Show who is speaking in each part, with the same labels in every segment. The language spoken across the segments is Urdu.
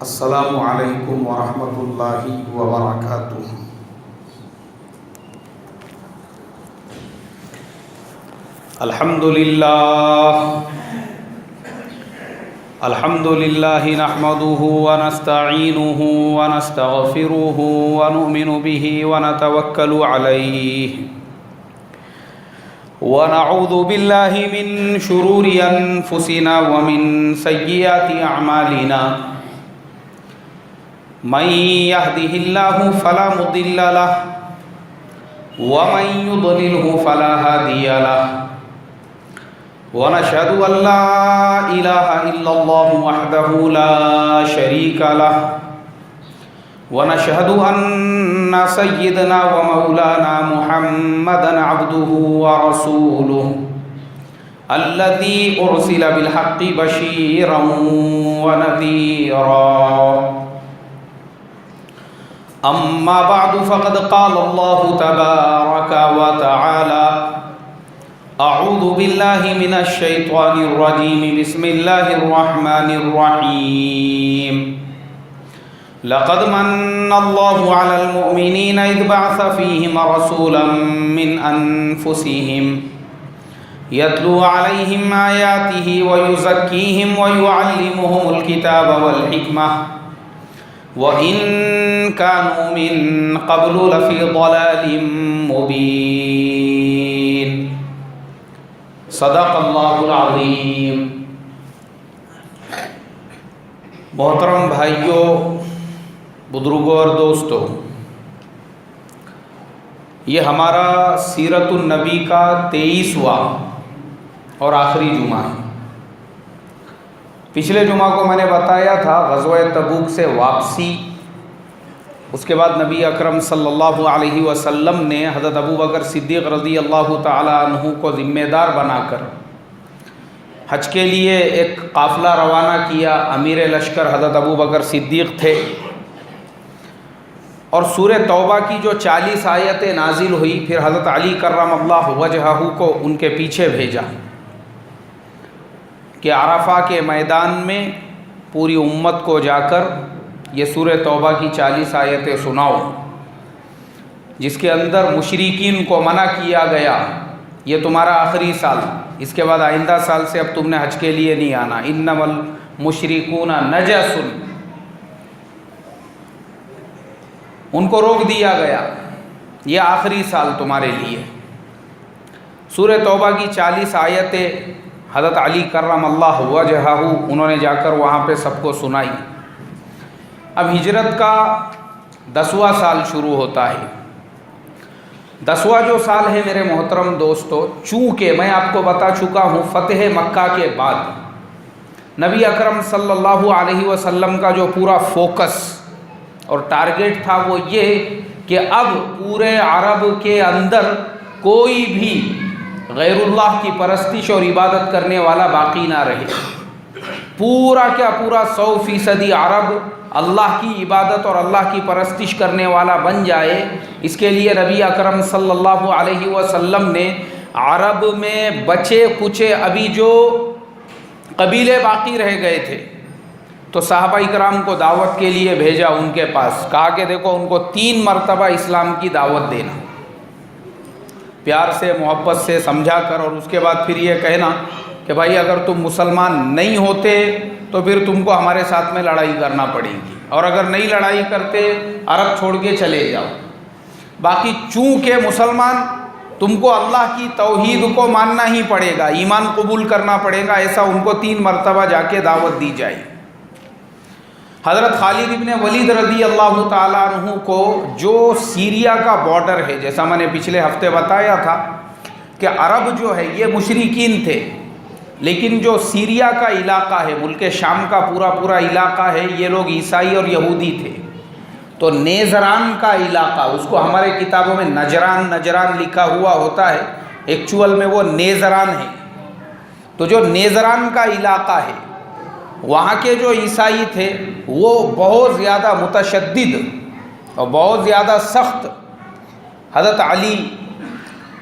Speaker 1: السلام علیکم ورحمۃ اللہ وبرکاتہ۔ الحمد للہ نحمده ونستعینه ونستغفره ونؤمن به ونتوکل علیہ ونعوذ باللہ من شرور انفسنا ومن سیئات اعمالنا من يهده الله فلا مضل له ومن يضلله فلا هادي له ونشهد أن لا إله إلا الله وحده لا شريك له ونشهد أن سيدنا ومولانا محمدا عبده ورسوله الذي أرسل بالحق بشيرا ونذيرا أما بعد فقد قال الله تبارك وتعالى أعوذ بالله من الشيطان الرجيم بسم الله الرحمن الرحيم لقد من الله على المؤمنين إذ بعث فيهم رسولا من أنفسهم يتلو عليهم آياته ويزكيهم ويعلمهم الكتاب والحكمة وَإِن كَانُوا مِن قَبْلُ لَفِي ضَلَالٍ مُبِينٍ صدق اللہ العظیم۔ محترم بھائیوں، بزرگوں اور دوستوں، یہ ہمارا سیرت النبی کا 23واں اور آخری جمعہ ہے۔ پچھلے جمعہ کو میں نے بتایا تھا غزوہ تبوک سے واپسی، اس کے بعد نبی اکرم صلی اللہ علیہ وسلم نے حضرت ابو بکر صدیق رضی اللہ تعالی عنہ کو ذمہ دار بنا کر حج کے لیے ایک قافلہ روانہ کیا۔ امیر لشکر حضرت ابو بکر صدیق تھے، اور سورہ توبہ کی جو 40 آیتیں نازل ہوئی، پھر حضرت علی کرم اللہ وجہہ کو ان کے پیچھے بھیجا کہ عرفہ کے میدان میں پوری امت کو جا کر یہ سورہ توبہ کی 40 آیتیں سناؤ، جس کے اندر مشرکین کو منع کیا گیا یہ تمہارا آخری سال، اس کے بعد آئندہ سال سے اب تم نے حج کے لیے نہیں آنا، انما المشرکون نجس، ان کو روک دیا گیا، یہ آخری سال تمہارے لیے۔ سورہ توبہ کی 40 آیتیں حضرت علی کرم اللہ وجہہ انہوں نے جا کر وہاں پہ سب کو سنائی۔ اب ہجرت کا 10واں سال شروع ہوتا ہے۔ 10واں جو سال ہے میرے محترم دوستو، چونکہ میں آپ کو بتا چکا ہوں فتح مکہ کے بعد نبی اکرم صلی اللہ علیہ وسلم کا جو پورا فوکس اور ٹارگٹ تھا وہ یہ کہ اب پورے عرب کے اندر کوئی بھی غیر اللہ کی پرستش اور عبادت کرنے والا باقی نہ رہے، پورا کیا پورا 100% عرب اللہ کی عبادت اور اللہ کی پرستش کرنے والا بن جائے۔ اس کے لیے نبی اکرم صلی اللہ علیہ وسلم نے عرب میں بچے کچے ابھی جو قبیلے باقی رہ گئے تھے تو صحابہ اکرام کو دعوت کے لیے بھیجا ان کے پاس، کہا کہ دیکھو ان کو 3 مرتبہ اسلام کی دعوت دینا، پیار سے محبت سے سمجھا کر، اور اس کے بعد پھر یہ کہنا کہ بھائی اگر تم مسلمان نہیں ہوتے تو پھر تم کو ہمارے ساتھ میں لڑائی کرنا پڑے گی، اور اگر نہیں لڑائی کرتے عرب چھوڑ کے چلے جاؤ۔ باقی چونکہ مسلمان تم کو اللہ کی توحید کو ماننا ہی پڑے گا، ایمان قبول کرنا پڑے گا، ایسا ان کو 3 مرتبہ جا کے دعوت دی جائے۔ حضرت خالد ابن ولید رضی اللہ تعالیٰ عنہ کو جو سیریا کا بارڈر ہے، جیسا میں نے پچھلے ہفتے بتایا تھا کہ عرب جو ہے یہ مشرکین تھے، لیکن جو سیریا کا علاقہ ہے، ملک شام کا پورا علاقہ ہے، یہ لوگ عیسائی اور یہودی تھے۔ تو نیزران کا علاقہ، اس کو ہمارے کتابوں میں نجران لکھا ہوا ہوتا ہے، ایکچول میں وہ نیزران ہے۔ تو جو نیزران کا علاقہ ہے وہاں کے جو عیسائی تھے وہ بہت زیادہ متشدد اور بہت زیادہ سخت حضرت علی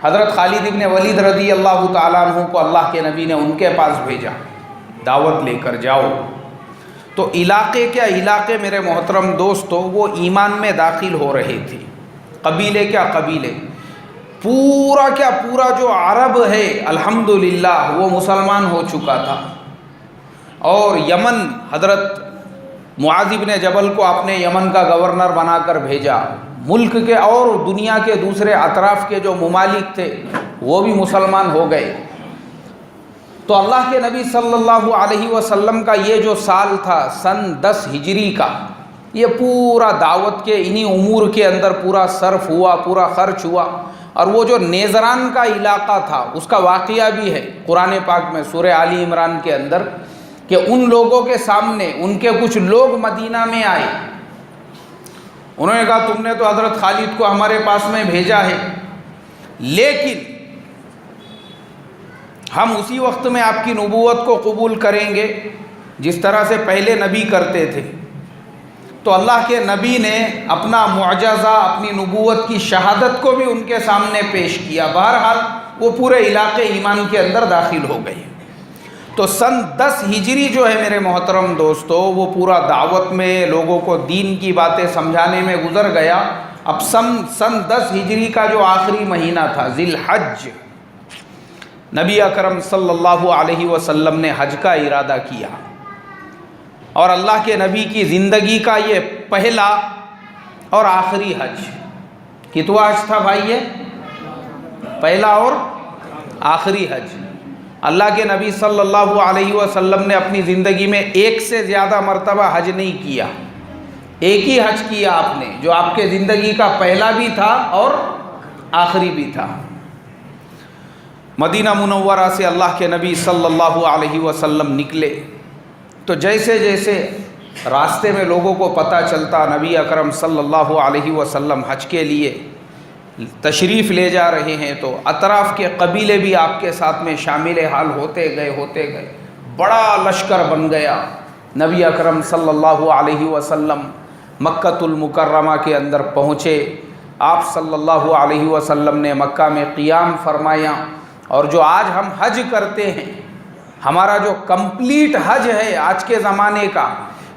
Speaker 1: حضرت خالد ابن ولید رضی اللہ تعالیٰ عنہ کو اللہ کے نبی نے ان کے پاس بھیجا، دعوت لے کر جاؤ۔ تو علاقے کیا علاقے میرے محترم دوستو وہ ایمان میں داخل ہو رہے تھے، قبیلے کیا قبیلے، پورا کیا پورا جو عرب ہے الحمدللہ وہ مسلمان ہو چکا تھا۔ اور یمن حضرت معاذ بن جبل کو آپ نے یمن کا گورنر بنا کر بھیجا، ملک کے اور دنیا کے دوسرے اطراف کے جو ممالک تھے وہ بھی مسلمان ہو گئے۔ تو اللہ کے نبی صلی اللہ علیہ وسلم کا یہ جو سال تھا سن 10 ہجری کا، یہ پورا دعوت کے انہی امور کے اندر پورا صرف ہوا، پورا خرچ ہوا۔ اور وہ جو نیزران کا علاقہ تھا اس کا واقعہ بھی ہے قرآن پاک میں سورہ آل عمران کے اندر، کہ ان لوگوں کے سامنے ان کے کچھ لوگ مدینہ میں آئے، انہوں نے کہا تم نے تو حضرت خالد کو ہمارے پاس میں بھیجا ہے، لیکن ہم اسی وقت میں آپ کی نبوت کو قبول کریں گے جس طرح سے پہلے نبی کرتے تھے۔ تو اللہ کے نبی نے اپنا معجزہ، اپنی نبوت کی شہادت کو بھی ان کے سامنے پیش کیا۔ بہرحال وہ پورے علاقے ایمان کے اندر داخل ہو گئے۔ تو سن 10 ہجری جو ہے میرے محترم دوستو وہ پورا دعوت میں لوگوں کو دین کی باتیں سمجھانے میں گزر گیا۔ اب سن 10 ہجری کا جو آخری مہینہ تھا ذی الحج، نبی اکرم صلی اللہ علیہ وسلم نے حج کا ارادہ کیا، اور اللہ کے نبی کی زندگی کا یہ پہلا اور آخری حج۔ کتواں حج تھا بھائی؟ یہ پہلا اور آخری حج۔ اللہ کے نبی صلی اللہ علیہ وسلم نے اپنی زندگی میں ایک سے زیادہ مرتبہ حج نہیں کیا، ایک ہی حج کیا آپ نے، جو آپ کے زندگی کا پہلا بھی تھا اور آخری بھی تھا۔ مدینہ منورہ سے اللہ کے نبی صلی اللہ علیہ وسلم نکلے تو جیسے جیسے راستے میں لوگوں کو پتہ چلتا نبی اکرم صلی اللہ علیہ وسلم حج کے لیے تشریف لے جا رہے ہیں، تو اطراف کے قبیلے بھی آپ کے ساتھ میں شامل حال ہوتے گئے، بڑا لشکر بن گیا۔ نبی اکرم صلی اللہ علیہ وسلم مکہ المکرمہ کے اندر پہنچے، آپ صلی اللہ علیہ وسلم نے مکہ میں قیام فرمایا، اور جو آج ہم حج کرتے ہیں، ہمارا جو کمپلیٹ حج ہے آج کے زمانے کا،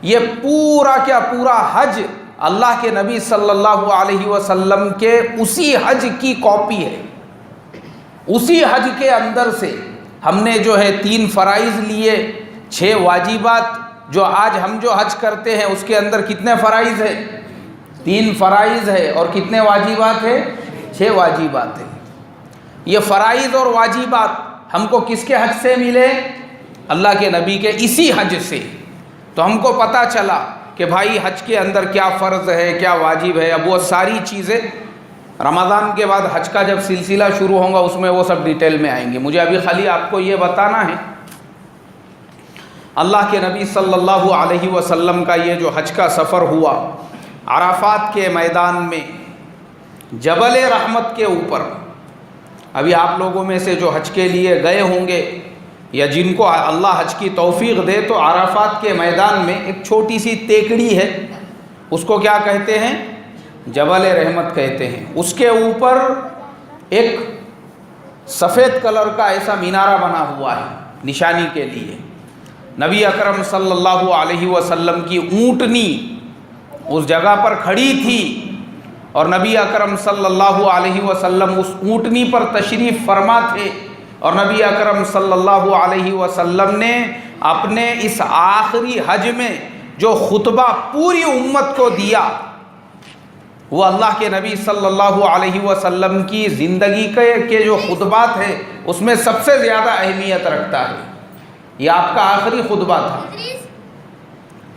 Speaker 1: یہ پورا کیا پورا حج اللہ کے نبی صلی اللہ علیہ وسلم کے اسی حج کی کاپی ہے۔ اسی حج کے اندر سے ہم نے جو ہے 3 فرائض لیے، 6 واجبات۔ جو آج ہم جو حج کرتے ہیں اس کے اندر کتنے فرائض ہیں؟ 3 فرائض ہے، اور کتنے واجبات ہیں؟ 6 واجبات ہیں۔ یہ فرائض اور واجبات ہم کو کس کے حج سے ملے؟ اللہ کے نبی کے اسی حج سے۔ تو ہم کو پتہ چلا کہ بھائی حج کے اندر کیا فرض ہے، کیا واجب ہے۔ اب وہ ساری چیزیں رمضان کے بعد حج کا جب سلسلہ شروع ہوگا اس میں وہ سب ڈیٹیل میں آئیں گے، مجھے ابھی خالی آپ کو یہ بتانا ہے اللہ کے نبی صلی اللہ علیہ وسلم کا یہ جو حج کا سفر ہوا، عرفات کے میدان میں جبل رحمت کے اوپر۔ ابھی آپ لوگوں میں سے جو حج کے لیے گئے ہوں گے یا جن کو اللہ حج کی توفیق دے، تو عرفات کے میدان میں ایک چھوٹی سی تیکڑی ہے، اس کو کیا کہتے ہیں؟ جبل رحمت کہتے ہیں۔ اس کے اوپر ایک سفید کلر کا ایسا مینارہ بنا ہوا ہے نشانی کے لیے۔ نبی اکرم صلی اللہ علیہ وسلم کی اونٹنی اس جگہ پر کھڑی تھی، اور نبی اکرم صلی اللہ علیہ وسلم اس اونٹنی پر تشریف فرما تھے، اور نبی اکرم صلی اللہ علیہ وسلم نے اپنے اس آخری حج میں جو خطبہ پوری امت کو دیا، وہ اللہ کے نبی صلی اللہ علیہ وسلم کی زندگی کے جو خطبات ہیں اس میں سب سے زیادہ اہمیت رکھتا ہے۔ یہ آپ کا آخری خطبہ تھا۔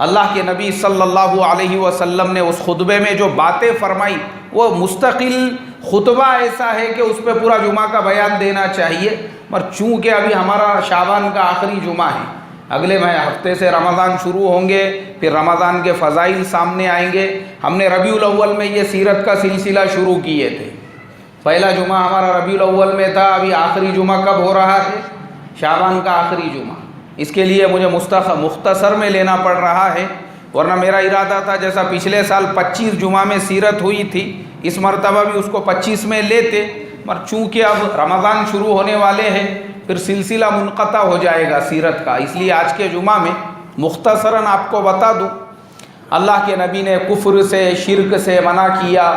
Speaker 1: اللہ کے نبی صلی اللہ علیہ وسلم نے اس خطبے میں جو باتیں فرمائی وہ مستقل خطبہ ایسا ہے کہ اس پہ پورا جمعہ کا بیان دینا چاہیے، مگر چونکہ ابھی ہمارا شعبان کا آخری جمعہ ہے، اگلے ہفتے سے رمضان شروع ہوں گے، پھر رمضان کے فضائل سامنے آئیں گے۔ ہم نے ربیع الاول میں یہ سیرت کا سلسلہ شروع کیے تھے، پہلا جمعہ ہمارا ربیع الاول میں تھا، ابھی آخری جمعہ کب ہو رہا ہے؟ شعبان کا آخری جمعہ۔ اس کے لیے مجھے مختصر میں لینا پڑ رہا ہے، ورنہ میرا ارادہ تھا جیسا پچھلے سال 25 جمعہ میں سیرت ہوئی تھی، اس مرتبہ بھی اس کو 25 میں لیتے، مگر چونکہ اب رمضان شروع ہونے والے ہیں پھر سلسلہ منقطع ہو جائے گا سیرت کا، اس لیے آج کے جمعہ میں مختصراً آپ کو بتا دوں، اللہ کے نبی نے کفر سے، شرک سے منع کیا،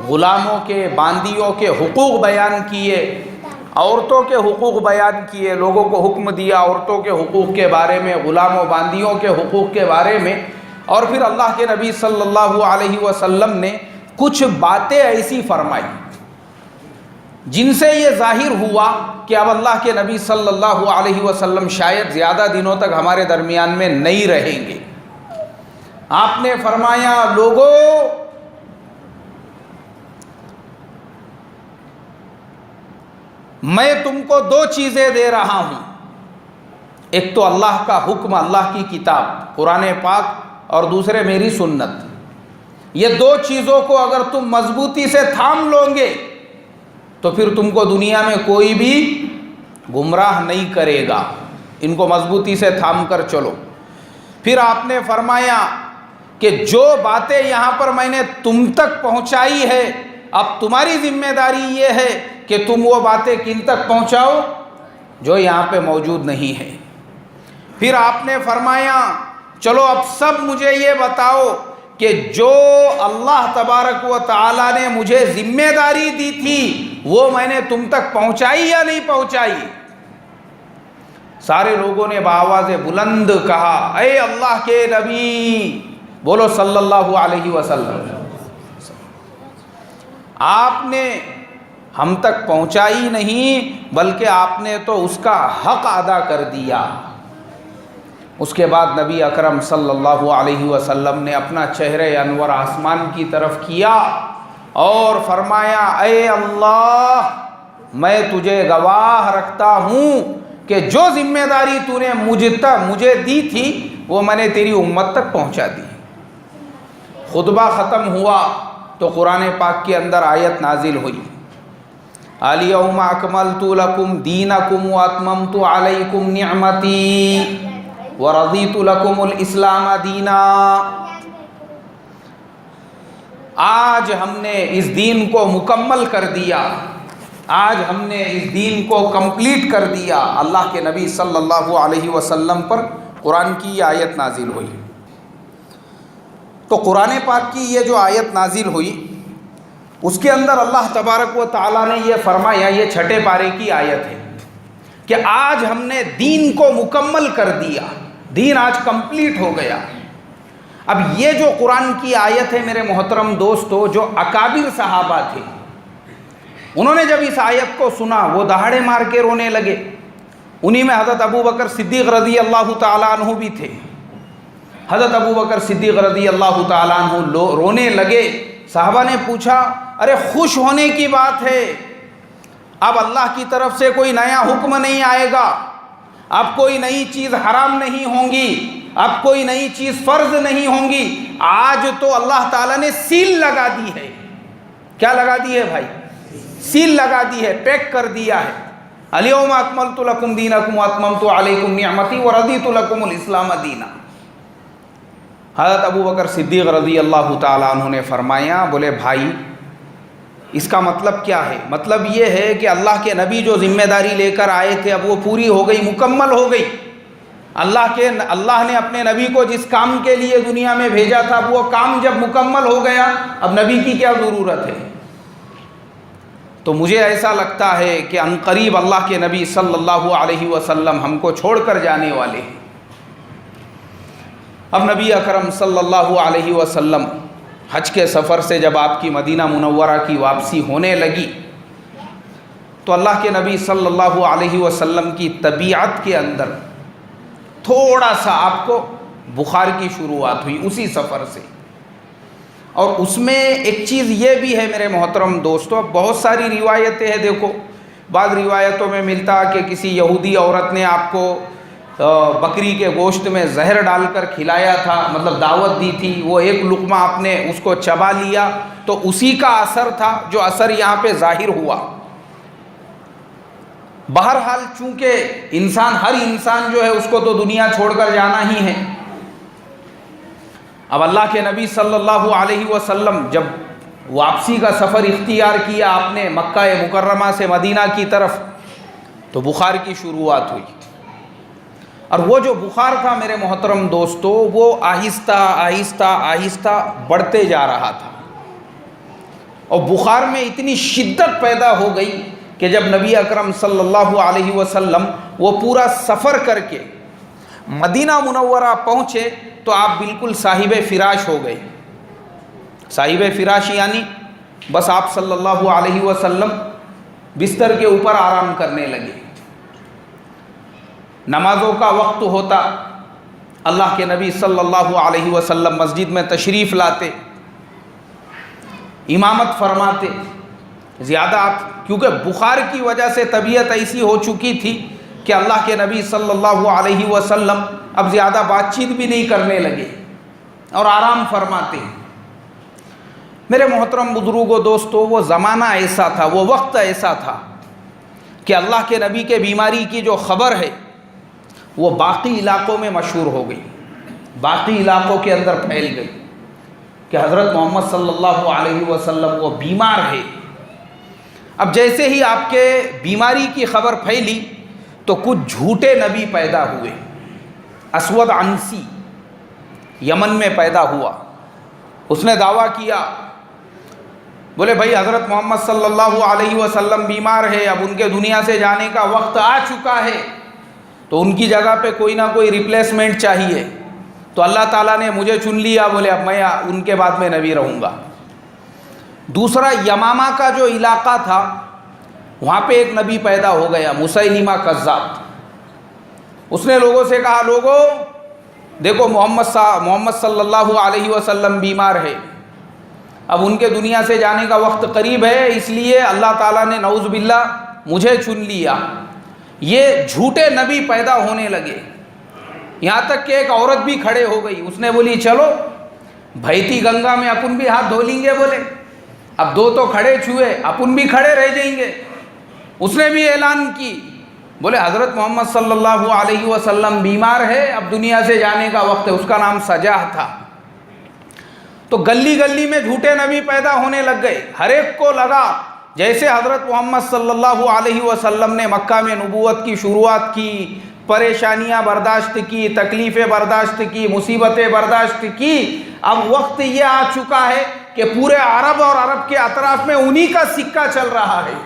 Speaker 1: غلاموں کے، باندیوں کے حقوق بیان کیے، عورتوں کے حقوق بیان کیے، لوگوں کو حکم دیا عورتوں کے حقوق کے بارے میں، غلاموں باندیوں کے حقوق کے بارے میں، اور پھر اللہ کے نبی صلی اللہ علیہ وسلم نے کچھ باتیں ایسی فرمائی جن سے یہ ظاہر ہوا کہ اب اللہ کے نبی صلی اللہ علیہ وسلم شاید زیادہ دنوں تک ہمارے درمیان میں نہیں رہیں گے۔ آپ نے فرمایا، لوگوں، میں تم کو دو چیزیں دے رہا ہوں، ایک تو اللہ کا حکم، اللہ کی کتاب قرآن پاک، اور دوسرے میری سنت۔ یہ دو چیزوں کو اگر تم مضبوطی سے تھام لو گے تو پھر تم کو دنیا میں کوئی بھی گمراہ نہیں کرے گا، ان کو مضبوطی سے تھام کر چلو۔ پھر آپ نے فرمایا کہ جو باتیں یہاں پر میں نے تم تک پہنچائی ہے، اب تمہاری ذمہ داری یہ ہے کہ تم وہ باتیں کن تک پہنچاؤ جو یہاں پہ موجود نہیں ہے۔ پھر آپ نے فرمایا، چلو اب سب مجھے یہ بتاؤ کہ جو اللہ تبارک و تعالیٰ نے مجھے ذمہ داری دی تھی وہ میں نے تم تک پہنچائی یا نہیں پہنچائی؟ سارے لوگوں نے بآواز بلند کہا، اے اللہ کے نبی، بولو صلی اللہ علیہ وسلم، آپ نے ہم تک پہنچائی نہیں بلکہ آپ نے تو اس کا حق ادا کر دیا۔ اس کے بعد نبی اکرم صلی اللہ علیہ وسلم نے اپنا چہرہ انور آسمان کی طرف کیا اور فرمایا، اے اللہ، میں تجھے گواہ رکھتا ہوں کہ جو ذمہ داری تو نے مجھے دی تھی وہ میں نے تیری امت تک پہنچا دی۔ خطبہ ختم ہوا تو قرآن پاک کے اندر آیت نازل ہوئی، الیوم اکملت لکم دینکم واتممت علیکم نعمتی وَرَضِيتُ لَكُمُ الْإِسْلَامَ دِينًا۔ آج ہم نے اس دین کو مکمل کر دیا، آج ہم نے اس دین کو کمپلیٹ کر دیا۔ اللہ کے نبی صلی اللہ علیہ وسلم پر قرآن کی یہ آیت نازل ہوئی۔ تو قرآن پاک کی یہ جو آیت نازل ہوئی اس کے اندر اللہ تبارک و تعالیٰ نے یہ فرمایا، یہ چھٹے پارے کی آیت ہے کہ آج ہم نے دین کو مکمل کر دیا، دین آج کمپلیٹ ہو گیا۔ اب یہ جو قرآن کی آیت ہے میرے محترم دوستو، جو اکابر صحابہ تھے انہوں نے جب اس آیت کو سنا وہ دہاڑے مار کے رونے لگے۔ انہی میں حضرت ابو بکر صدیق رضی اللہ تعالیٰ عنہ بھی تھے۔ حضرت ابو بکر صدیق رضی اللہ تعالیٰ عنہ رونے لگے۔ صحابہ نے پوچھا، ارے خوش ہونے کی بات ہے، اب اللہ کی طرف سے کوئی نیا حکم نہیں آئے گا، اب کوئی نئی چیز حرام نہیں ہوں گی، اب کوئی نئی چیز فرض نہیں ہوں گی، آج تو اللہ تعالیٰ نے سیل لگا دی ہے۔ کیا لگا دی ہے بھائی؟ سیل لگا دی ہے، پیک کر دیا ہے۔ الیوم اکملت لکم دینکم واتممت علیکم نعمتی ورضیت لکم الاسلام دینا۔ حضرت ابو بکر صدیق رضی اللہ تعالیٰ عنہ نے فرمایا، بولے بھائی اس کا مطلب کیا ہے؟ مطلب یہ ہے کہ اللہ کے نبی جو ذمہ داری لے کر آئے تھے اب وہ پوری ہو گئی، مکمل ہو گئی۔ اللہ نے اپنے نبی کو جس کام کے لیے دنیا میں بھیجا تھا اب وہ کام جب مکمل ہو گیا، اب نبی کی کیا ضرورت ہے؟ تو مجھے ایسا لگتا ہے کہ عنقریب اللہ کے نبی صلی اللہ علیہ وسلم ہم کو چھوڑ کر جانے والے ہیں۔ اب نبی اکرم صلی اللہ علیہ وسلم حج کے سفر سے جب آپ کی مدینہ منورہ کی واپسی ہونے لگی تو اللہ کے نبی صلی اللہ علیہ وسلم کی طبیعت کے اندر تھوڑا سا آپ کو بخار کی شروعات ہوئی اسی سفر سے۔ اور اس میں ایک چیز یہ بھی ہے میرے محترم دوستو، بہت ساری روایتیں ہیں، دیکھو بعض روایتوں میں ملتا کہ کسی یہودی عورت نے آپ کو بکری کے گوشت میں زہر ڈال کر کھلایا تھا، مطلب دعوت دی تھی، وہ ایک لقمہ آپ نے اس کو چبا لیا تو اسی کا اثر تھا جو اثر یہاں پہ ظاہر ہوا۔ بہرحال چونکہ ہر انسان جو ہے اس کو تو دنیا چھوڑ کر جانا ہی ہے۔ اب اللہ کے نبی صلی اللہ علیہ وسلم جب واپسی کا سفر اختیار کیا آپ نے مکہ مکرمہ سے مدینہ کی طرف تو بخار کی شروعات ہوئی۔ اور وہ جو بخار تھا میرے محترم دوستو، وہ آہستہ آہستہ آہستہ بڑھتے جا رہا تھا، اور بخار میں اتنی شدت پیدا ہو گئی کہ جب نبی اکرم صلی اللہ علیہ وسلم وہ پورا سفر کر کے مدینہ منورہ پہنچے تو آپ بالکل صاحب فراش ہو گئے۔ صاحب فراش یعنی بس آپ صلی اللہ علیہ وسلم بستر کے اوپر آرام کرنے لگے۔ نمازوں کا وقت ہوتا، اللہ کے نبی صلی اللہ علیہ وسلم مسجد میں تشریف لاتے، امامت فرماتے۔ زیادہ آپ کیونکہ بخار کی وجہ سے طبیعت ایسی ہو چکی تھی کہ اللہ کے نبی صلی اللہ علیہ وسلم اب زیادہ بات چیت بھی نہیں کرنے لگے اور آرام فرماتے۔ میرے محترم بزرگوں دوستو، وہ زمانہ ایسا تھا، وہ وقت ایسا تھا کہ اللہ کے نبی کے بیماری کی جو خبر ہے وہ باقی علاقوں میں مشہور ہو گئی، باقی علاقوں کے اندر پھیل گئی کہ حضرت محمد صلی اللہ علیہ وسلم وہ بیمار ہے۔ اب جیسے ہی آپ کے بیماری کی خبر پھیلی تو کچھ جھوٹے نبی پیدا ہوئے۔ اسود عنسی یمن میں پیدا ہوا، اس نے دعویٰ کیا، بولے بھائی حضرت محمد صلی اللہ علیہ وسلم بیمار ہے، اب ان کے دنیا سے جانے کا وقت آ چکا ہے، تو ان کی جگہ پہ کوئی نہ کوئی ریپلیسمنٹ چاہیے، تو اللہ تعالیٰ نے مجھے چن لیا، بولے اب میں ان کے بعد میں نبی رہوں گا۔ دوسرا یمامہ کا جو علاقہ تھا وہاں پہ ایک نبی پیدا ہو گیا، مسیلمہ کذاب۔ اس نے لوگوں سے کہا، لوگوں دیکھو محمد صلی اللہ علیہ وسلم بیمار ہے، اب ان کے دنیا سے جانے کا وقت قریب ہے، اس لیے اللہ تعالیٰ نے نعوذ باللہ مجھے چن لیا۔ یہ جھوٹے نبی پیدا ہونے لگے، یہاں تک کہ ایک عورت بھی کھڑے ہو گئی، اس نے بولی چلو بہتی گنگا میں اپن بھی ہاتھ دھو لیں گے، بولے اب دو تو کھڑے چھوئے، اپن بھی کھڑے رہ جائیں گے۔ اس نے بھی اعلان کی، بولے حضرت محمد صلی اللہ علیہ وسلم بیمار ہے، اب دنیا سے جانے کا وقت ہے۔ اس کا نام سجاح تھا۔ تو گلی گلی میں جھوٹے نبی پیدا ہونے لگ گئے، ہر ایک کو لگا جیسے حضرت محمد صلی اللہ علیہ وسلم نے مکہ میں نبوت کی شروعات کی، پریشانیاں برداشت کی، تکلیفیں برداشت کی، مصیبتیں برداشت کی، اب وقت یہ آ چکا ہے کہ پورے عرب اور عرب کے اطراف میں انہی کا سکہ چل رہا ہے۔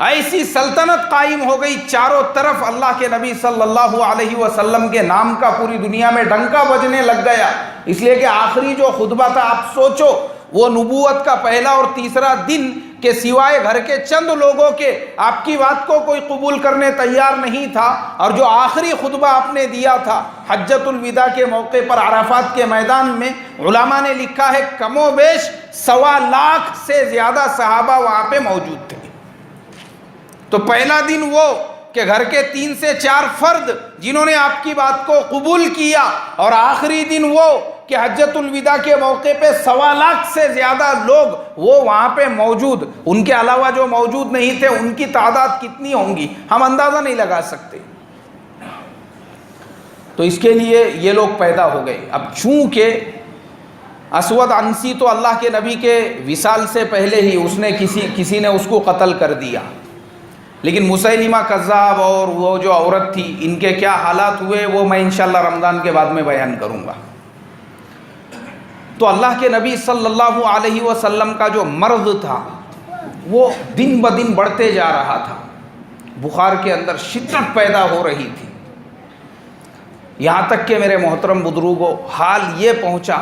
Speaker 1: ایسی سلطنت قائم ہو گئی، چاروں طرف اللہ کے نبی صلی اللہ علیہ وسلم کے نام کا پوری دنیا میں ڈنکا بجنے لگ گیا۔ اس لیے کہ آخری جو خطبہ تھا، آپ سوچو، وہ نبوت کا پہلا اور تیسرا دن کہ سوائے گھر کے چند لوگوں کے آپ کی بات کو کوئی قبول کرنے تیار نہیں تھا، اور جو آخری خطبہ آپ نے دیا تھا حجۃ الوداع کے موقع پر عرفات کے میدان میں، علماء نے لکھا ہے کم و بیش 1.25 لاکھ سے زیادہ صحابہ وہاں پہ موجود تھے۔ تو پہلا دن وہ کہ گھر کے 3 سے 4 فرد جنہوں نے آپ کی بات کو قبول کیا، اور آخری دن وہ کہ حجۃ الوداع کے موقع پہ 1.25 لاکھ سے زیادہ لوگ وہ وہاں پہ موجود، ان کے علاوہ جو موجود نہیں تھے ان کی تعداد کتنی ہوں گی ہم اندازہ نہیں لگا سکتے۔ تو اس کے لیے یہ لوگ پیدا ہو گئے۔ اب چونکہ اسود عنسی تو اللہ کے نبی کے وصال سے پہلے ہی کسی نے اس کو قتل کر دیا، لیکن مسیلمہ کذاب اور وہ جو عورت تھی، ان کے کیا حالات ہوئے وہ میں انشاءاللہ رمضان کے بعد میں بیان کروں گا۔ تو اللہ کے نبی صلی اللہ علیہ وسلم کا جو مرض تھا وہ دن بدن بڑھتے جا رہا تھا، بخار کے اندر شدت پیدا ہو رہی تھی، یہاں تک کہ میرے محترم بزرگوں حال یہ پہنچا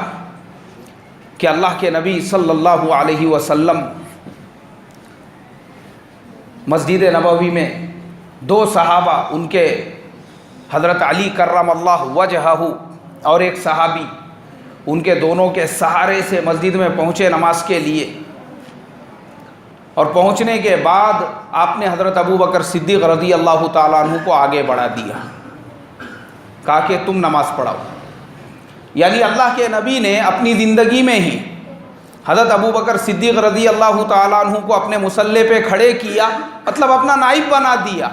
Speaker 1: کہ اللہ کے نبی صلی اللہ علیہ وسلم مسجد نبوی میں 2 صحابہ، ان کے حضرت علی کرم اللہ وجہہ اور ایک صحابی، ان کے دونوں کے سہارے سے مسجد میں پہنچے نماز کے لیے، اور پہنچنے کے بعد آپ نے حضرت ابو بکر صدیق رضی اللہ تعالیٰ عنہ کو آگے بڑھا دیا، کہا کہ تم نماز پڑھاؤ۔ یعنی اللہ کے نبی نے اپنی زندگی میں ہی حضرت ابو بکر صدیق رضی اللہ تعالیٰ عنہ کو اپنے مصلی پہ کھڑے کیا، مطلب اپنا نائب بنا دیا،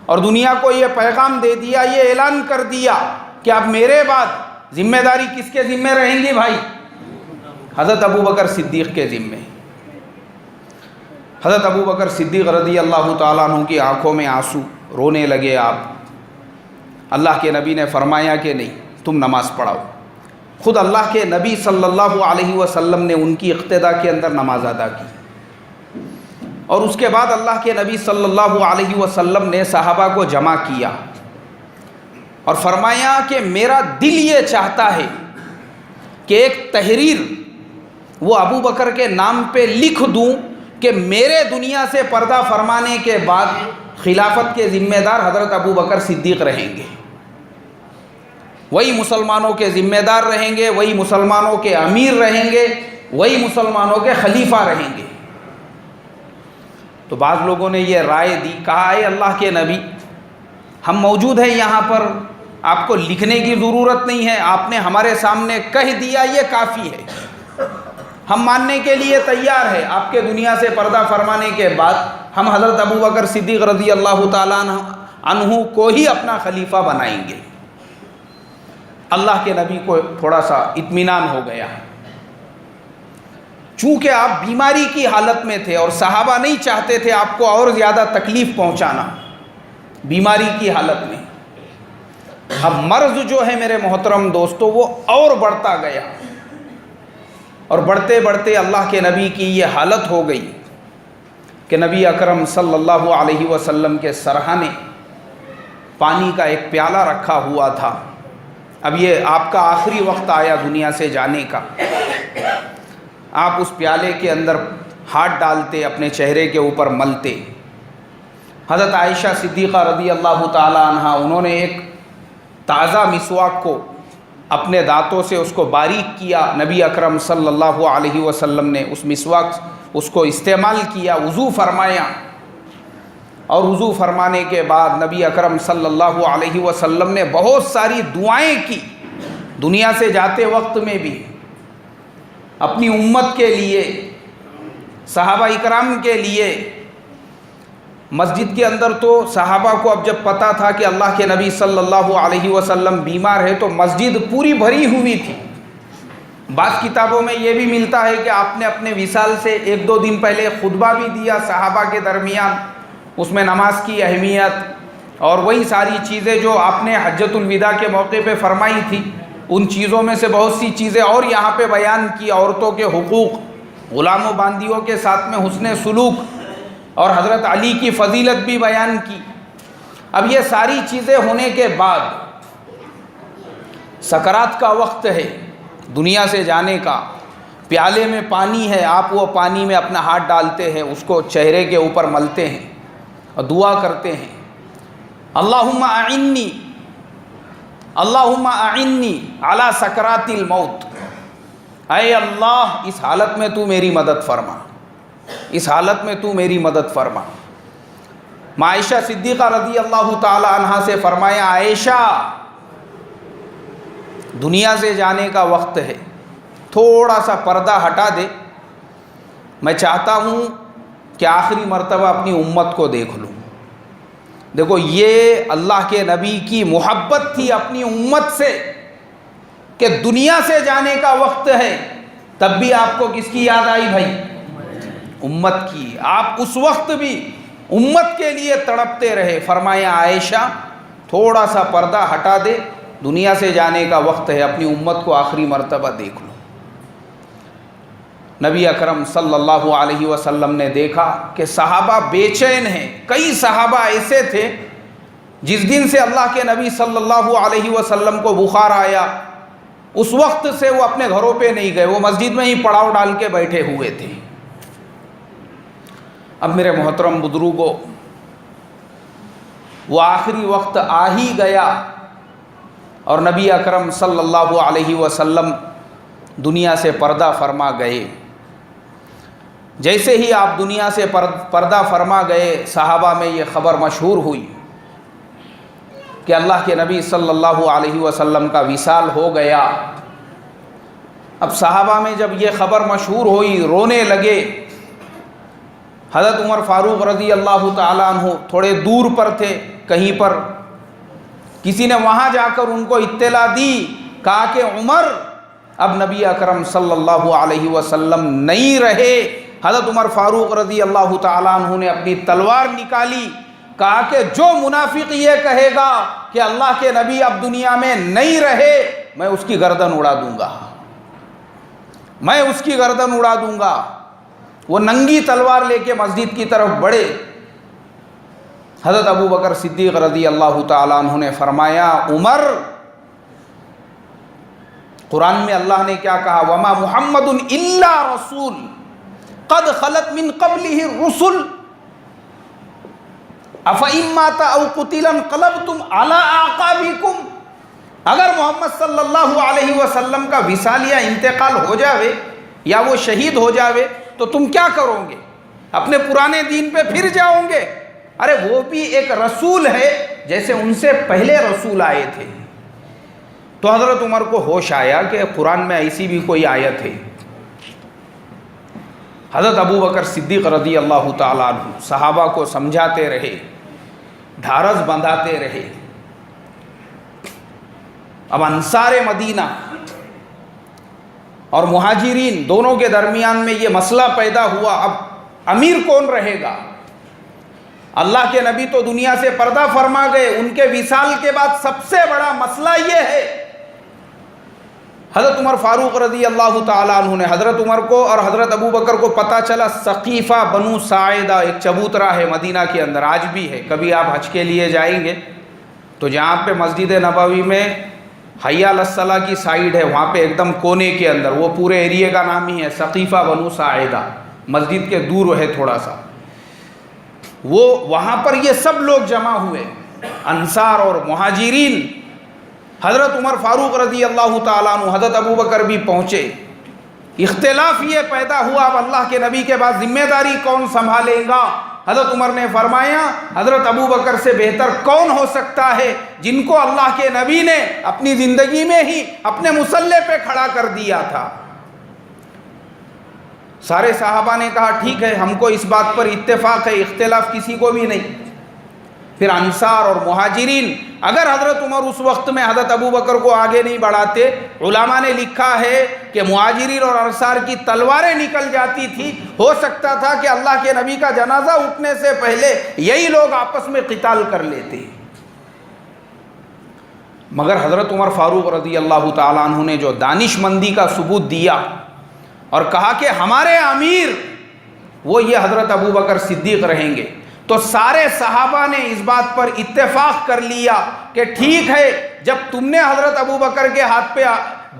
Speaker 1: اور دنیا کو یہ پیغام دے دیا، یہ اعلان کر دیا کہ اب میرے بعد ذمہ داری کس کے ذمہ رہیں گی بھائی؟ حضرت ابو بکر صدیق کے ذمہ۔ حضرت ابو بکر صدیق رضی اللہ تعالیٰ عنہ کی آنکھوں میں آنسو، رونے لگے آپ۔ اللہ کے نبی نے فرمایا کہ نہیں، تم نماز پڑھاؤ۔ خود اللہ کے نبی صلی اللہ علیہ وسلم نے ان کی اقتدا کے اندر نماز ادا کی، اور اس کے بعد اللہ کے نبی صلی اللہ علیہ وسلم نے صحابہ کو جمع کیا اور فرمایا کہ میرا دل یہ چاہتا ہے کہ ایک تحریر وہ ابو بکر کے نام پہ لکھ دوں کہ میرے دنیا سے پردہ فرمانے کے بعد خلافت کے ذمہ دار حضرت ابو بکر صدیق رہیں گے، وہی مسلمانوں کے ذمہ دار رہیں گے، وہی مسلمانوں کے امیر رہیں گے، وہی مسلمانوں کے خلیفہ رہیں گے۔ تو بعض لوگوں نے یہ رائے دی، کہا اے اللہ کے نبی، ہم موجود ہیں یہاں پر، آپ کو لکھنے کی ضرورت نہیں ہے، آپ نے ہمارے سامنے کہہ دیا یہ کافی ہے، ہم ماننے کے لیے تیار ہے، آپ کے دنیا سے پردہ فرمانے کے بعد ہم حضرت ابو بکر صدیق رضی اللہ تعالیٰ عنہ کو ہی اپنا خلیفہ بنائیں گے۔ اللہ کے نبی کو تھوڑا سا اطمینان ہو گیا، چونکہ آپ بیماری کی حالت میں تھے اور صحابہ نہیں چاہتے تھے آپ کو اور زیادہ تکلیف پہنچانا بیماری کی حالت میں۔ اب مرض جو ہے میرے محترم دوستو وہ اور بڑھتا گیا، اور بڑھتے بڑھتے اللہ کے نبی کی یہ حالت ہو گئی کہ نبی اکرم صلی اللہ علیہ وسلم کے سرہانے پانی کا ایک پیالہ رکھا ہوا تھا۔ اب یہ آپ کا آخری وقت آیا دنیا سے جانے کا، آپ اس پیالے کے اندر ہاتھ ڈالتے، اپنے چہرے کے اوپر ملتے۔ حضرت عائشہ صدیقہ رضی اللہ تعالی عنہ انہوں نے ایک تازہ مسواک کو اپنے دانتوں سے اس کو باریک کیا، نبی اکرم صلی اللہ علیہ وسلم نے اس مسواک اس کو استعمال کیا، وضو فرمایا، اور وضو فرمانے کے بعد نبی اکرم صلی اللہ علیہ وسلم نے بہت ساری دعائیں کی، دنیا سے جاتے وقت میں بھی اپنی امت کے لیے، صحابہ اکرام کے لیے۔ مسجد کے اندر تو صحابہ کو اب جب پتہ تھا کہ اللہ کے نبی صلی اللہ علیہ وسلم بیمار ہے تو مسجد پوری بھری ہوئی تھی۔ بعض کتابوں میں یہ بھی ملتا ہے کہ آپ نے اپنے وصال سے 1-2 دن پہلے خطبہ بھی دیا صحابہ کے درمیان، اس میں نماز کی اہمیت اور وہی ساری چیزیں جو آپ نے حجۃ الوداع کے موقع پہ فرمائی تھی، ان چیزوں میں سے بہت سی چیزیں اور یہاں پہ بیان کی، عورتوں کے حقوق، غلام و باندیوں کے ساتھ میں حسن سلوک، اور حضرت علی کی فضیلت بھی بیان کی۔ اب یہ ساری چیزیں ہونے کے بعد سکرات کا وقت ہے، دنیا سے جانے کا، پیالے میں پانی ہے، آپ وہ پانی میں اپنا ہاتھ ڈالتے ہیں، اس کو چہرے کے اوپر ملتے ہیں اور دعا کرتے ہیں، اللہم اعنی اللہم اعنی علی سکرات الموت، اے اللہ اس حالت میں تو میری مدد فرما، اس حالت میں تو میری مدد فرما۔ عائشہ صدیقہ رضی اللہ تعالی عنہا سے فرمایا، عائشہ دنیا سے جانے کا وقت ہے، تھوڑا سا پردہ ہٹا دے، میں چاہتا ہوں کہ آخری مرتبہ اپنی امت کو دیکھ لوں۔ دیکھو یہ اللہ کے نبی کی محبت تھی اپنی امت سے کہ دنیا سے جانے کا وقت ہے، تب بھی آپ کو کس کی یاد آئی بھائی؟ امت کی۔ آپ اس وقت بھی امت کے لیے تڑپتے رہے۔ فرمایا عائشہ تھوڑا سا پردہ ہٹا دے، دنیا سے جانے کا وقت ہے، اپنی امت کو آخری مرتبہ دیکھ لو۔ نبی اکرم صلی اللہ علیہ وسلم نے دیکھا کہ صحابہ بے چین ہیں۔ کئی صحابہ ایسے تھے جس دن سے اللہ کے نبی صلی اللہ علیہ وسلم کو بخار آیا اس وقت سے وہ اپنے گھروں پہ نہیں گئے، وہ مسجد میں ہی پڑاؤ ڈال کے بیٹھے ہوئے تھے۔ اب میرے محترم بزرگوں، وہ آخری وقت آ ہی گیا اور نبی اکرم صلی اللہ علیہ وسلم دنیا سے پردہ فرما گئے۔ جیسے ہی آپ دنیا سے پردہ فرما گئے، صحابہ میں یہ خبر مشہور ہوئی کہ اللہ کے نبی صلی اللہ علیہ وسلم کا وصال ہو گیا۔ اب صحابہ میں جب یہ خبر مشہور ہوئی، رونے لگے۔ حضرت عمر فاروق رضی اللہ تعالیٰ عنہ تھوڑے دور پر تھے کہیں پر، کسی نے وہاں جا کر ان کو اطلاع دی، کہا کہ عمر اب نبی اکرم صلی اللہ علیہ وسلم نہیں رہے۔ حضرت عمر فاروق رضی اللہ تعالیٰ عنہ نے اپنی تلوار نکالی کہا کہ جو منافق یہ کہے گا کہ اللہ کے نبی اب دنیا میں نہیں رہے، میں اس کی گردن اڑا دوں گا، میں اس کی گردن اڑا دوں گا۔ وہ ننگی تلوار لے کے مسجد کی طرف بڑھے۔ حضرت ابو بکر صدیق رضی اللہ تعالیٰ عنہ نے فرمایا، عمر، قرآن میں اللہ نے کیا کہا؟ وما محمد الا رسول قد خلت من قبلہ الرسل افإن مات او قتل انقلبتم علی اعقابکم۔ اگر محمد صلی اللہ علیہ وسلم کا وصال یا انتقال ہو جاوے یا وہ شہید ہو جاوے تو تم کیا کرو گے؟ اپنے پرانے دین پہ پھر جاؤ گے؟ ارے وہ بھی ایک رسول ہے جیسے ان سے پہلے رسول آئے تھے۔ تو حضرت عمر کو ہوش آیا کہ قرآن میں ایسی بھی کوئی آیت ہے۔ حضرت ابو بکر صدیق رضی اللہ تعالیٰ عنہ صحابہ کو سمجھاتے رہے، ڈھارس بندھاتے رہے۔ اب انصار مدینہ اور مہاجرین دونوں کے درمیان میں یہ مسئلہ پیدا ہوا، اب امیر کون رہے گا؟ اللہ کے نبی تو دنیا سے پردہ فرما گئے، ان کے وصال کے بعد سب سے بڑا مسئلہ یہ ہے۔ حضرت عمر فاروق رضی اللہ تعالیٰ عنہ نے، حضرت عمر کو اور حضرت ابو بکر کو پتہ چلا ثقیفہ بنو ساعدہ ایک چبوترا ہے مدینہ کے اندر، آج بھی ہے۔ کبھی آپ حج کے لیے جائیں گے تو جہاں پہ مسجد نبوی میں حی علی الصلاۃ کی سائیڈ ہے، وہاں پہ ایک دم کونے کے اندر، وہ پورے ایریے کا نام ہی ہے ثقیفہ بنو ساعدہ، مسجد کے دور ہے تھوڑا سا، وہ وہاں پر یہ سب لوگ جمع ہوئے، انصار اور مہاجرین۔ حضرت عمر فاروق رضی اللہ تعالیٰ عنہ، حضرت ابو بکر بھی پہنچے۔ اختلاف یہ پیدا ہوا اب اللہ کے نبی کے بعد ذمہ داری کون سنبھالے گا؟ حضرت عمر نے فرمایا، حضرت ابو بکر سے بہتر کون ہو سکتا ہے جن کو اللہ کے نبی نے اپنی زندگی میں ہی اپنے مصلے پہ کھڑا کر دیا تھا۔ سارے صحابہ نے کہا ٹھیک ہے، ہم کو اس بات پر اتفاق ہے، اختلاف کسی کو بھی نہیں۔ پھر انصار اور مہاجرین، اگر حضرت عمر اس وقت میں حضرت ابو بکر کو آگے نہیں بڑھاتے، علماء نے لکھا ہے کہ مہاجرین اور انصار کی تلواریں نکل جاتی تھی، ہو سکتا تھا کہ اللہ کے نبی کا جنازہ اٹھنے سے پہلے یہی لوگ آپس میں قتال کر لیتے۔ مگر حضرت عمر فاروق رضی اللہ تعالیٰ عنہ نے جو دانش مندی کا ثبوت دیا اور کہا کہ ہمارے امیر وہ یہ حضرت ابو بکر صدیق رہیں گے، تو سارے صحابہ نے اس بات پر اتفاق کر لیا کہ ٹھیک ہے، جب تم نے حضرت ابو بکر کے ہاتھ پہ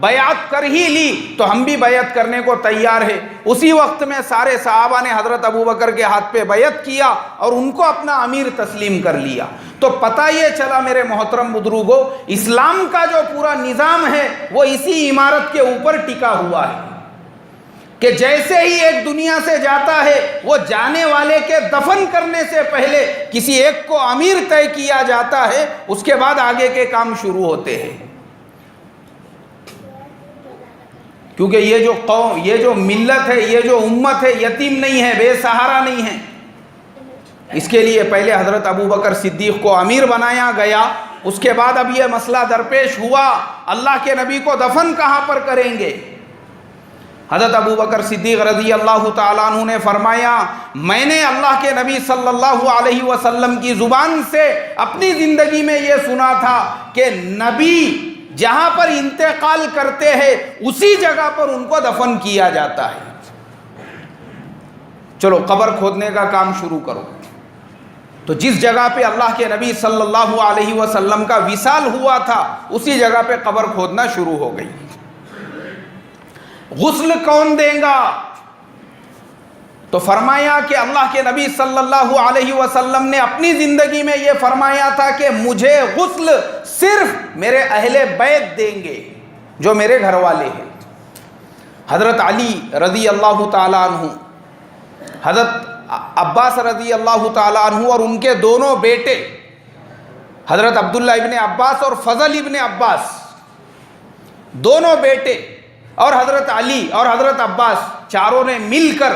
Speaker 1: بیعت کر ہی لی تو ہم بھی بیعت کرنے کو تیار ہے۔ اسی وقت میں سارے صحابہ نے حضرت ابو بکر کے ہاتھ پہ بیعت کیا اور ان کو اپنا امیر تسلیم کر لیا۔ تو پتہ یہ چلا میرے محترم بزرگوں، اسلام کا جو پورا نظام ہے وہ اسی عمارت کے اوپر ٹکا ہوا ہے کہ جیسے ہی ایک دنیا سے جاتا ہے، وہ جانے والے کے دفن کرنے سے پہلے کسی ایک کو امیر طے کیا جاتا ہے، اس کے بعد آگے کے کام شروع ہوتے ہیں۔ کیونکہ یہ جو قوم، یہ جو ملت ہے، یہ جو امت ہے، یتیم نہیں ہے، بے سہارا نہیں ہے۔ اس کے لیے پہلے حضرت ابو بکر صدیق کو امیر بنایا گیا، اس کے بعد اب یہ مسئلہ درپیش ہوا، اللہ کے نبی کو دفن کہاں پر کریں گے؟ حضرت ابو بکر صدیق رضی اللہ تعالیٰ عنہ نے فرمایا، میں نے اللہ کے نبی صلی اللہ علیہ وسلم کی زبان سے اپنی زندگی میں یہ سنا تھا کہ نبی جہاں پر انتقال کرتے ہیں اسی جگہ پر ان کو دفن کیا جاتا ہے۔ چلو قبر کھودنے کا کام شروع کرو۔ تو جس جگہ پہ اللہ کے نبی صلی اللہ علیہ وسلم کا وصال ہوا تھا اسی جگہ پہ قبر کھودنا شروع ہو گئی۔ غسل کون دے گا؟ تو فرمایا کہ اللہ کے نبی صلی اللہ علیہ وسلم نے اپنی زندگی میں یہ فرمایا تھا کہ مجھے غسل صرف میرے اہل بیت دیں گے، جو میرے گھر والے ہیں۔ حضرت علی رضی اللہ تعالیٰ عنہ، حضرت عباس رضی اللہ تعالیٰ عنہ اور ان کے دونوں بیٹے حضرت عبداللہ ابن عباس اور فضل ابن عباس، دونوں بیٹے اور حضرت علی اور حضرت عباس چاروں نے مل کر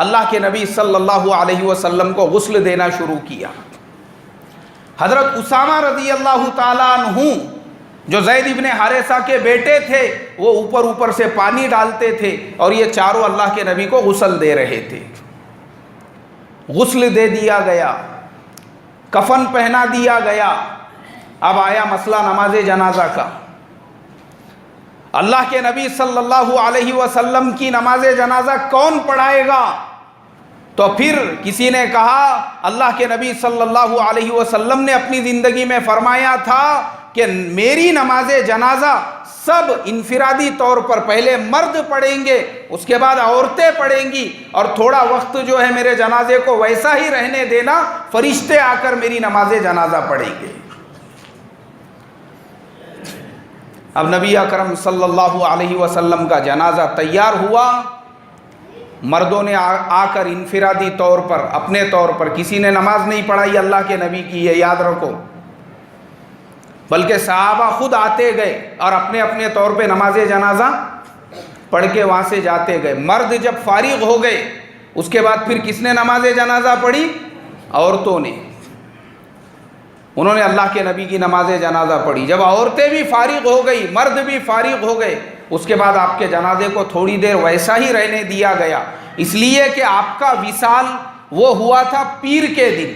Speaker 1: اللہ کے نبی صلی اللہ علیہ وسلم کو غسل دینا شروع کیا۔ حضرت اسامہ رضی اللہ تعالیٰ عنہ جو زید ابن حارثہ کے بیٹے تھے، وہ اوپر سے پانی ڈالتے تھے اور یہ چاروں اللہ کے نبی کو غسل دے رہے تھے۔ غسل دے دیا گیا، کفن پہنا دیا گیا۔ اب آیا مسئلہ نماز جنازہ کا۔ اللہ کے نبی صلی اللہ علیہ وسلم کی نماز جنازہ کون پڑھائے گا؟ تو پھر کسی نے کہا اللہ کے نبی صلی اللہ علیہ وسلم نے اپنی زندگی میں فرمایا تھا کہ میری نماز جنازہ سب انفرادی طور پر پہلے مرد پڑھیں گے، اس کے بعد عورتیں پڑھیں گی، اور تھوڑا وقت جو ہے میرے جنازے کو ویسا ہی رہنے دینا، فرشتے آ کر میری نماز جنازہ پڑھیں گے۔ اب نبی اکرم صلی اللہ علیہ وسلم کا جنازہ تیار ہوا، مردوں نے آ کر انفرادی طور پر اپنے طور پر، کسی نے نماز نہیں پڑھائی اللہ کے نبی کی، یہ یاد رکھو، بلکہ صحابہ خود آتے گئے اور اپنے اپنے طور پہ نماز جنازہ پڑھ کے وہاں سے جاتے گئے۔ مرد جب فارغ ہو گئے اس کے بعد پھر کس نے نماز جنازہ پڑھی؟ عورتوں نے، انہوں نے اللہ کے نبی کی نماز جنازہ پڑھی۔ جب عورتیں بھی فارغ ہو گئی، مرد بھی فارغ ہو گئے، اس کے بعد آپ کے جنازے کو تھوڑی دیر ویسا ہی رہنے دیا گیا، اس لیے کہ آپ کا وصال وہ ہوا تھا پیر کے دن،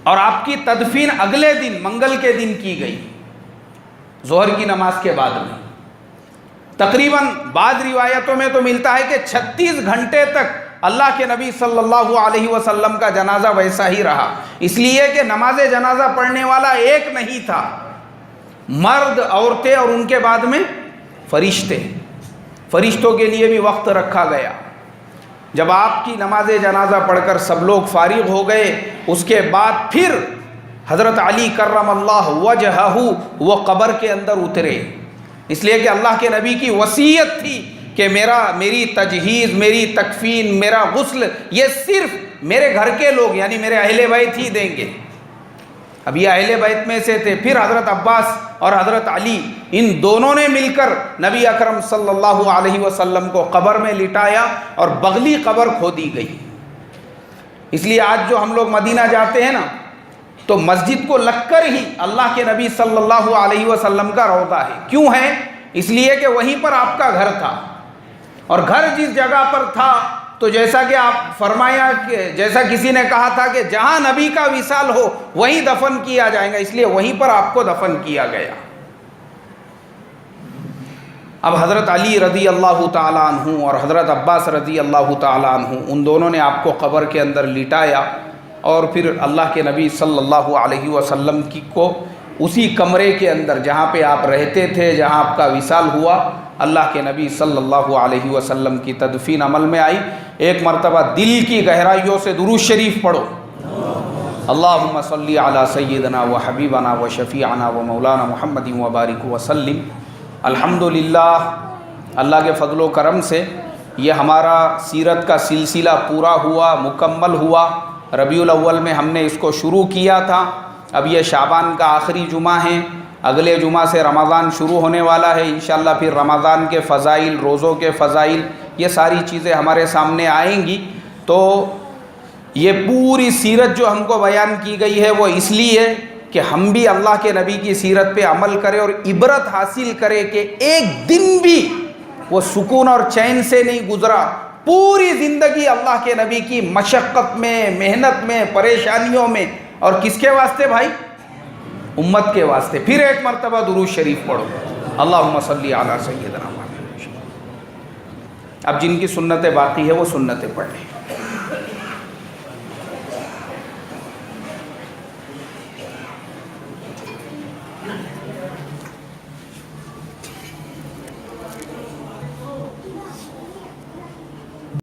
Speaker 1: اور آپ کی تدفین اگلے دن منگل کے دن کی گئی، ظہر کی نماز کے بعد میں۔ تقریباً بعض روایتوں میں تو ملتا ہے کہ 36 گھنٹے تک اللہ کے نبی صلی اللہ علیہ وسلم کا جنازہ ویسا ہی رہا، اس لیے کہ نماز جنازہ پڑھنے والا ایک نہیں تھا، مرد، عورتیں اور ان کے بعد میں فرشتے، فرشتوں کے لیے بھی وقت رکھا گیا۔ جب آپ کی نماز جنازہ پڑھ کر سب لوگ فارغ ہو گئے، اس کے بعد پھر حضرت علی کرم اللہ وجہہ وہ قبر کے اندر اترے، اس لیے کہ اللہ کے نبی کی وصیت تھی کہ میری تجہیز، میری تکفین، میرا غسل یہ صرف میرے گھر کے لوگ یعنی میرے اہل بیت ہی دیں گے۔ اب یہ اہل بیت میں سے تھے، پھر حضرت عباس اور حضرت علی ان دونوں نے مل کر نبی اکرم صلی اللہ علیہ وسلم کو قبر میں لٹایا اور بغلی قبر کھودی گئی۔ اس لیے آج جو ہم لوگ مدینہ جاتے ہیں نا، تو مسجد کو لگ کر ہی اللہ کے نبی صلی اللہ علیہ وسلم کا روضہ ہے۔ کیوں ہے؟ اس لیے کہ وہیں پر آپ کا گھر تھا، اور گھر جس جگہ پر تھا تو جیسا کہ آپ فرمایا کہ جیسا کسی نے کہا تھا کہ جہاں نبی کا وصال ہو وہیں دفن کیا جائے گا، اس لیے وہیں پر آپ کو دفن کیا گیا۔ اب حضرت علی رضی اللہ تعالیٰ عنہ اور حضرت عباس رضی اللہ تعالیٰ عنہ ان دونوں نے آپ کو قبر کے اندر لٹایا، اور پھر اللہ کے نبی صلی اللہ علیہ وسلم کو اسی کمرے کے اندر جہاں پہ آپ رہتے تھے، جہاں آپ کا وصال ہوا، اللہ کے نبی صلی اللہ علیہ وسلم کی تدفین عمل میں آئی۔ ایک مرتبہ دل کی گہرائیوں سے درود شریف پڑھو، اللہم صلی علی سیدنا و حبیبنا و شفیعنا و مولانا محمد و بارک وسلم۔ الحمدللہ، اللہ کے فضل و کرم سے یہ ہمارا سیرت کا سلسلہ پورا ہوا، مکمل ہوا۔ ربیع الاول میں ہم نے اس کو شروع کیا تھا، اب یہ شعبان کا آخری جمعہ ہے، اگلے جمعہ سے رمضان شروع ہونے والا ہے انشاءاللہ۔ پھر رمضان کے فضائل، روزوں کے فضائل، یہ ساری چیزیں ہمارے سامنے آئیں گی۔ تو یہ پوری سیرت جو ہم کو بیان کی گئی ہے وہ اس لیے کہ ہم بھی اللہ کے نبی کی سیرت پہ عمل کریں اور عبرت حاصل کریں کہ ایک دن بھی وہ سکون اور چین سے نہیں گزرا، پوری زندگی اللہ کے نبی کی مشقت میں، محنت میں، پریشانیوں میں، اور کس کے واسطے بھائی؟ امت کے واسطے۔ پھر ایک مرتبہ درود شریف پڑھو، اللہم صلی علی سیدنا محمد۔ اب جن کی سنتیں باقی ہے وہ سنتیں پڑھ لیں۔